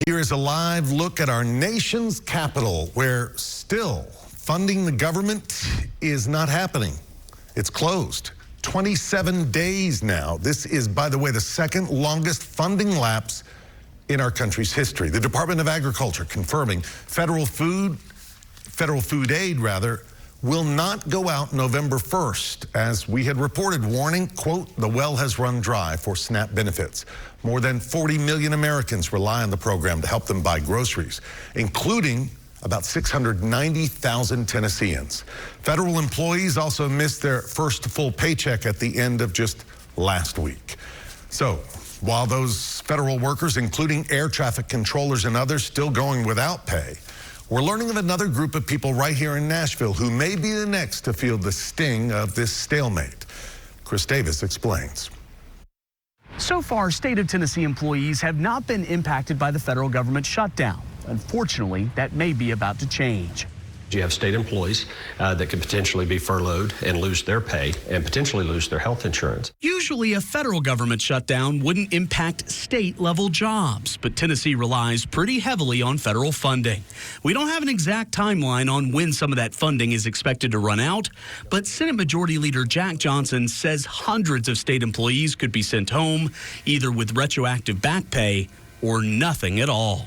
Here is a live look at our nation's capital, where still funding the government is not happening. It's closed. 27 days now. This is, by the way, the second longest funding lapse in our country's history. The Department of Agriculture confirming federal food aid will not go out November 1st, as we had reported, warning, quote, the well has run dry for SNAP benefits. More than 40 million Americans rely on the program to help them buy groceries, including about 690,000 Tennesseans. Federal employees also missed their first full paycheck at the end of just last week. So while those federal workers, including air traffic controllers and others, still going without pay, we're learning of another group of people right here in Nashville who may be the next to feel the sting of this stalemate. Chris Davis explains. So far, state of Tennessee employees have not been impacted by the federal government shutdown. Unfortunately, that may be about to change. You have state employees that could potentially be furloughed and lose their pay and potentially lose their health insurance. Usually a federal government shutdown wouldn't impact state-level jobs, but Tennessee relies pretty heavily on federal funding. We don't have an exact timeline on when some of that funding is expected to run out, but Senate Majority Leader Jack Johnson says hundreds of state employees could be sent home, either with retroactive back pay or nothing at all.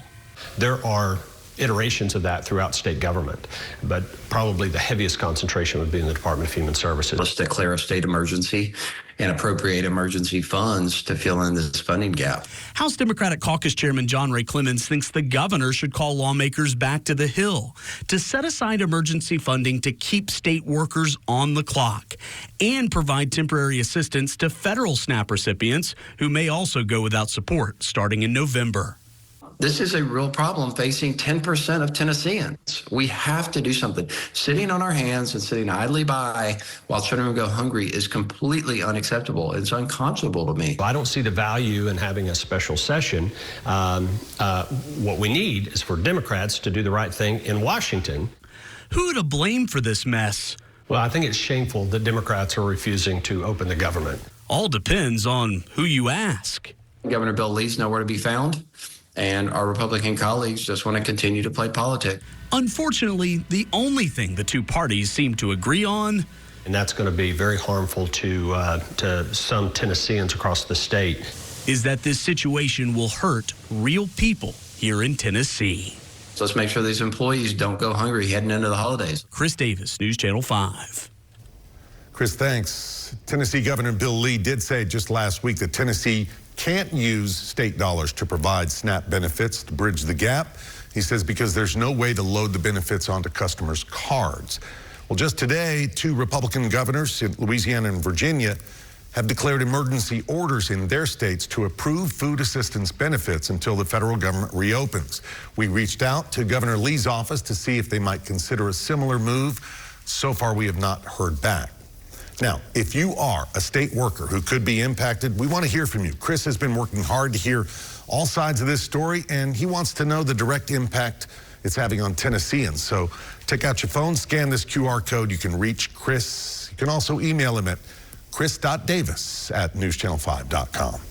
There are iterations of that throughout state government, but probably the heaviest concentration would be in the Department of Human Services. Let's declare a state emergency and appropriate emergency funds to fill in this funding gap. House Democratic Caucus Chairman John Ray Clemens thinks the governor should call lawmakers back to the Hill to set aside emergency funding to keep state workers on the clock and provide temporary assistance to federal SNAP recipients who may also go without support starting in November. This is a real problem facing 10% of Tennesseans. We have to do something. Sitting on our hands and sitting idly by while children go hungry is completely unacceptable. It's unconscionable to me. I don't see the value in having a special session. What we need is for Democrats to do the right thing in Washington. Who to blame for this mess? Well, I think it's shameful that Democrats are refusing to open the government. All depends on who you ask. Governor Bill Lee's nowhere to be found, and our Republican colleagues just want to continue to play politics. Unfortunately, the only thing the two parties seem to agree on, and that's going to be very harmful to some Tennesseans across the state, is that this situation will hurt real people here in Tennessee. So let's make sure these employees don't go hungry heading into the holidays. Chris Davis, News Channel 5. Chris, thanks. Tennessee Governor Bill Lee did say just last week that Tennessee can't use state dollars to provide SNAP benefits to bridge the gap. He says because there's no way to load the benefits onto customers' cards. Well, just today, two Republican governors in Louisiana and Virginia have declared emergency orders in their states to approve food assistance benefits until the federal government reopens. We reached out to Governor Lee's office to see if they might consider a similar move. So far, we have not heard back. Now, if you are a state worker who could be impacted, we want to hear from you. Chris has been working hard to hear all sides of this story, and he wants to know the direct impact it's having on Tennesseans. So take out your phone, scan this QR code. You can reach Chris. You can also email him at chris.davis@newschannel5.com.